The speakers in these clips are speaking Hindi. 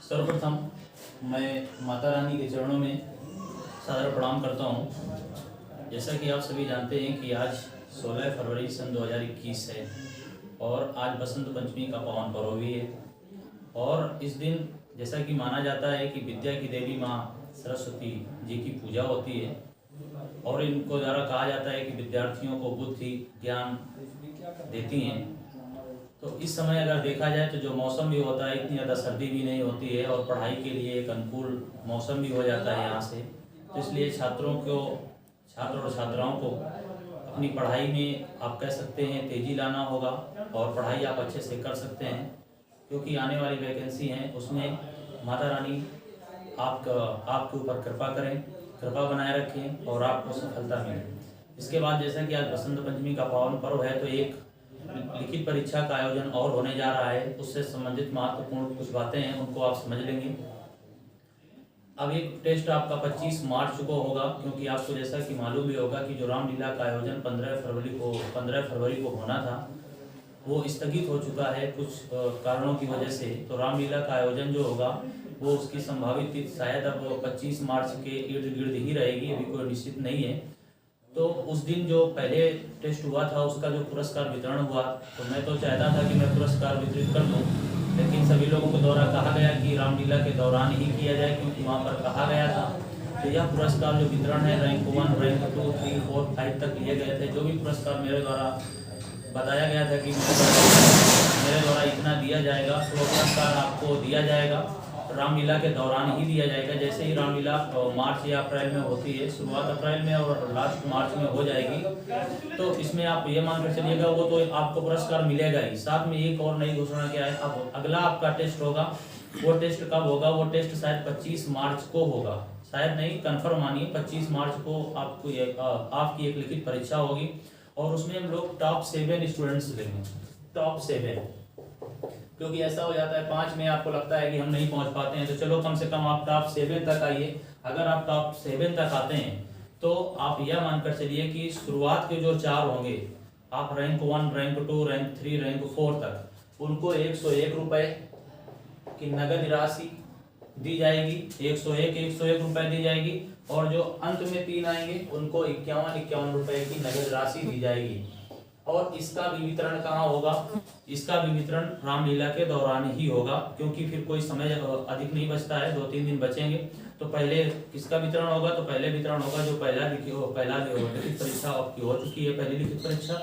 सर्वप्रथम मैं माता रानी के चरणों में सादर प्रणाम करता हूँ। जैसा कि आप सभी जानते हैं कि आज 16 फरवरी सन 2021 है और आज बसंत पंचमी का पावन पर्व भी है। और इस दिन जैसा कि माना जाता है कि विद्या की देवी माँ सरस्वती जी की पूजा होती है और इनको द्वारा कहा जाता है कि विद्यार्थियों को बुद्धि ज्ञान देती हैं। तो इस समय अगर देखा जाए तो जो मौसम भी होता है, इतनी ज़्यादा सर्दी भी नहीं होती है और पढ़ाई के लिए एक अनुकूल मौसम भी हो जाता है यहाँ से। तो इसलिए छात्र और छात्राओं को अपनी पढ़ाई में आप कह सकते हैं तेज़ी लाना होगा और पढ़ाई आप अच्छे से कर सकते हैं, क्योंकि आने वाली वैकेंसी हैं उसमें माता रानी आपके ऊपर कृपा करें, कृपा बनाए रखें और आपको सफलता मिले। इसके बाद जैसा कि आज बसंत पंचमी का पावन पर्व है तो एक लिखित परीक्षा का आयोजन और होने जा रहा है। उससे संबंधित महत्वपूर्ण कुछ बातें हैं, उनको आप समझ लेंगे। अब एक टेस्ट आपका 25 मार्च को होगा, क्योंकि आपको जैसा कि मालूम भी होगा कि जो रामलीला का आयोजन 15 फरवरी को होना था वो स्थगित हो चुका है कुछ कारणों की वजह से। तो रामलीला का आयोजन जो होगा वो उसकी संभावित तिथि शायद अब 25 मार्च के इर्द गिर्द ही रहेगी, अभी कोई निश्चित नहीं है। तो उस दिन जो पहले टेस्ट हुआ था उसका जो पुरस्कार वितरण हुआ, तो मैं तो चाहता था कि मैं पुरस्कार वितरित कर दूं, लेकिन सभी लोगों के द्वारा कहा गया कि रामलीला के दौरान ही किया जाए, क्योंकि वहां पर कहा गया था। तो यह पुरस्कार जो वितरण है रैंक 1, रैंक 2, 3, 4, 5 तक लिए गए थे। जो भी पुरस्कार मेरे द्वारा बताया गया था कि मेरे द्वारा इतना दिया जाएगा, तो वो पुरस्कार आपको दिया जाएगा रामलीला के दौरान ही दिया जाएगा। जैसे ही रामलीला मार्च या अप्रैल में होती है, शुरुआत अप्रैल में और लास्ट मार्च में हो जाएगी, तो इसमें आप ये मान कर चलिएगा वो तो आपको पुरस्कार मिलेगा ही। साथ में एक और नई घोषणा क्या है, अब अगला आपका टेस्ट होगा, वो टेस्ट कब होगा? वो टेस्ट शायद 25 मार्च को होगा, शायद नहीं, कन्फर्म मानिए 25 मार्च को आपकी एक लिखित परीक्षा होगी और उसमें हम लोग टॉप 7 स्टूडेंट्स लेंगे। टॉप 7, क्योंकि ऐसा हो जाता है 5 में आपको लगता है कि हम नहीं पहुंच पाते हैं, तो चलो कम से कम आप टॉप 7 तक आइए। अगर आप टॉप 7 तक आते हैं तो आप यह मानकर चलिए कि शुरुआत के जो 4 होंगे, आप रैंक 1, रैंक 2, रैंक 3, रैंक 4 तक, उनको 101 रुपये की नगद राशि दी जाएगी। 101 रुपये दी जाएगी और जो अंत में 3 आएंगे उनको 51 रुपये की नगद राशि दी जाएगी। और इसका भी वितरण कहाँ होगा? इसका भी वितरण रामलीला के दौरान ही होगा, क्योंकि फिर कोई समय अधिक नहीं बचता है, 2-3 दिन बचेंगे। तो पहले किसका वितरण होगा? तो पहले वितरण होगा जो पहला लिखित परीक्षा आपकी हो चुकी है, पहली लिखित परीक्षा,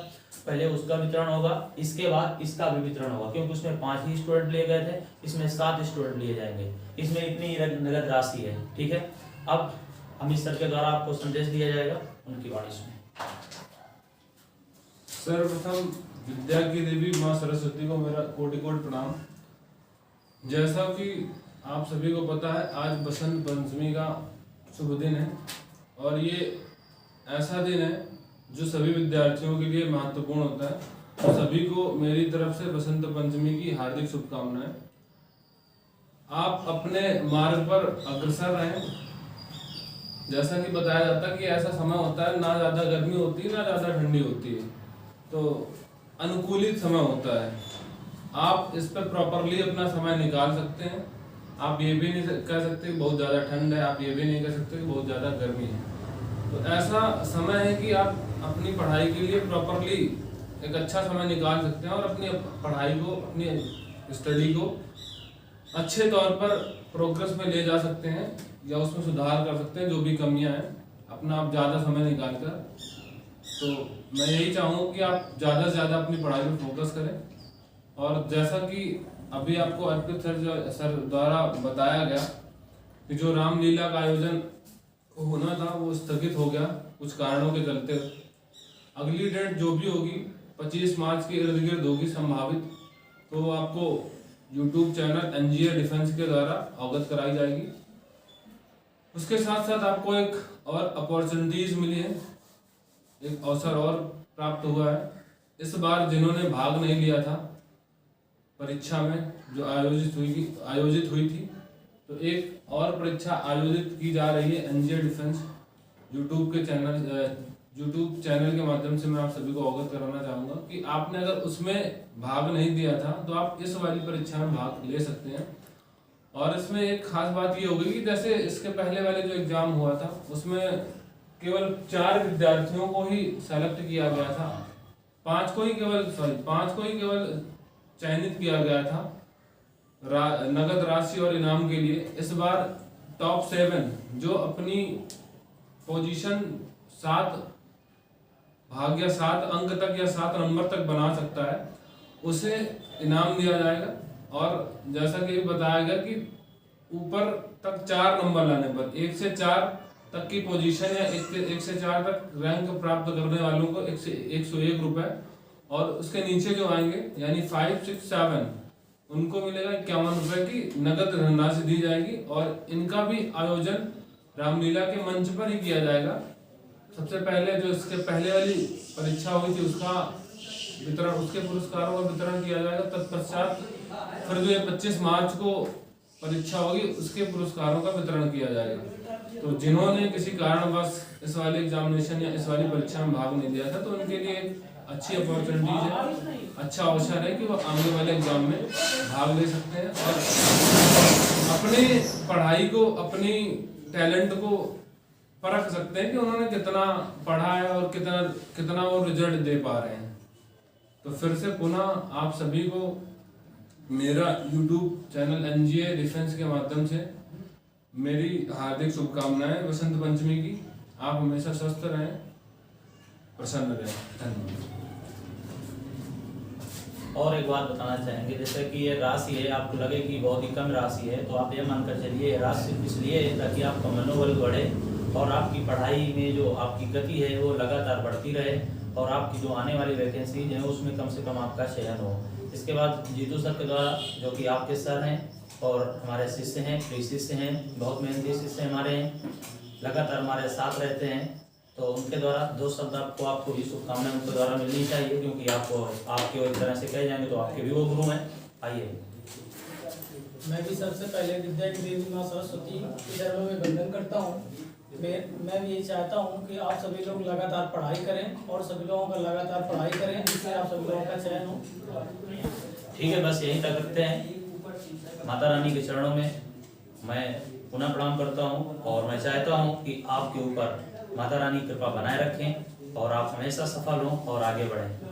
पहले उसका वितरण होगा। इसके बाद इसका भी वितरण होगा, क्योंकि उसमें 5 ही स्टूडेंट लिए गए थे, इसमें 7 स्टूडेंट लिए जाएंगे, इसमें इतनी नगद राशि है। ठीक है, अब अमित सर के द्वारा आपको संदेश दिया जाएगा, उनकी वाणी सुनिए। सर्वप्रथम विद्या की देवी माँ सरस्वती को मेरा कोटि कोटि प्रणाम। जैसा कि आप सभी को पता है, आज बसंत पंचमी का शुभ दिन है और ये ऐसा दिन है जो सभी विद्यार्थियों के लिए महत्वपूर्ण होता है। तो सभी को मेरी तरफ से बसंत पंचमी की हार्दिक शुभकामनाएं। आप अपने मार्ग पर अग्रसर रहें। जैसा कि बताया जाता है कि ऐसा समय होता है, ना ज़्यादा गर्मी होती है ना ज़्यादा ठंडी होती है, तो अनुकूलित समय होता है। आप इस पर प्रॉपरली अपना समय निकाल सकते हैं। आप ये भी नहीं कह सकते कि बहुत ज़्यादा ठंड है, आप ये भी नहीं कह सकते कि बहुत ज़्यादा गर्मी है। तो ऐसा समय है कि आप अपनी पढ़ाई के लिए प्रॉपरली एक अच्छा समय निकाल सकते हैं और अपनी पढ़ाई को, अपनी स्टडी को अच्छे तौर पर प्रोग्रेस में ले जा सकते हैं या उसमें सुधार कर सकते हैं जो भी कमियां हैं, अपना आप ज़्यादा समय निकाल कर। तो मैं यही चाहूँगा कि आप ज़्यादा से ज़्यादा अपनी पढ़ाई में फोकस करें। और जैसा कि अभी आपको अर्पित सर द्वारा बताया गया कि जो रामलीला का आयोजन होना था वो स्थगित हो गया कुछ कारणों के चलते। अगली डेट जो भी होगी 25 मार्च के इर्द गिर्द होगी संभावित, तो आपको यूट्यूब चैनल एनजीए डिफेंस के द्वारा अवगत कराई जाएगी। उसके साथ साथ आपको एक और अपॉर्चुनिटीज़ मिली है, एक अवसर और प्राप्त हुआ है। इस बार जिन्होंने भाग नहीं लिया था परीक्षा में जो आयोजित हुई थी, तो एक और परीक्षा आयोजित की जा रही है एनजीए डिफेंस यूट्यूब चैनल के माध्यम से। मैं आप सभी को अवगत कराना चाहूँगा कि आपने अगर उसमें भाग नहीं दिया था तो आप इस वाली परीक्षा में भाग ले सकते हैं। और इसमें एक खास बात ये होगी कि जैसे इसके पहले वाले जो एग्जाम हुआ था उसमें केवल 4 विद्यार्थियों को ही सेलेक्ट किया गया था, 5 को ही केवल चयनित किया गया था नगद राशि और इनाम के लिए। इस बार टॉप 7 जो अपनी पोजीशन 7 भाग या 7 अंक तक या 7 नंबर तक बना सकता है उसे इनाम दिया जाएगा। और जैसा कि बताया गया कि ऊपर तक 4 नंबर लाने पर 1 से 4 तक की पोजीशन या 1 से 4 तक रैंक प्राप्त करने वालों को 101 रुपए, और उसके नीचे जो आएंगे यानी 5, 6, 7 उनको मिलेगा 51 रुपए की नगद धनराशि दी जाएगी। और इनका भी आयोजन रामलीला के मंच पर ही किया जाएगा। सबसे पहले जो इसके पहले वाली परीक्षा हुई थी उसका वितरण, उसके पुरस्कारों का वितरण किया जाएगा। तत्पश्चात फिर जो 25 मार्च को परीक्षा होगी उसके पुरस्कारों का वितरण किया जाएगा। तो जिन्होंने किसी कारणवश इस वाले एग्जामिनेशन या इस वाली परीक्षा में भाग नहीं लिया था तो उनके लिए एक अच्छी अपॉर्चुनिटी है, अच्छा अवसर है कि वो आने वाले एग्जाम में भाग ले सकते हैं और अपने पढ़ाई को, अपनी टैलेंट को परख सकते हैं कि उन्होंने कितना पढ़ा है और कितना वो रिजल्ट दे पा रहे हैं। तो फिर से पुनः आप सभी को मेरा YouTube चैनल NGA डिफेंस के माध्यम से मेरी हार्दिक शुभकामनाएं वसंत पंचमी की। आप हमेशा स्वस्थ रहें, प्रसन्न रहें। धन्यवाद। और एक बात बताना चाहेंगे, जैसे कि ये राशि है, आपको लगे कि बहुत ही कम राशि है तो आप ये मानकर चलिए राशि सिर्फ इसलिए है ताकि आपका मनोबल बढ़े और आपकी पढ़ाई में जो आपकी गति है वो लगातार बढ़ती रहे और आपकी जो आने वाली वैकेंसीज हैं उसमें कम से कम आपका चयन हो। इसके बाद जीतू सर के द्वारा, जो कि आपके सर हैं और हमारे शिष्य हैं, प्रिय शिष्य हैं, बहुत मेहनती शिष्य हमारे हैं, लगातार हमारे साथ रहते हैं, तो उनके द्वारा 2 शब्द आपको भी शुभकामनाएं उनके द्वारा मिलनी चाहिए, क्योंकि आपके एक तरह से कहे जाएंगे तो आपके भी वो गुरु हैं। आइए। मैं भी सबसे पहले विद्या की देवी माँ सरस्वती के चरणों में वंदन करता हूँ। मैं भी यही चाहता हूँ कि आप सभी लोग लगातार पढ़ाई करें और सभी लोगों का लगातार पढ़ाई करें जिससे आप सभी लोगों का चयन हो। ठीक है, बस यहीं तक रखते हैं। माता रानी के चरणों में मैं पुनः प्रणाम करता हूँ और मैं चाहता हूँ कि आपके ऊपर माता रानी कृपा बनाए रखें और आप हमेशा सफल हों और आगे बढ़ें।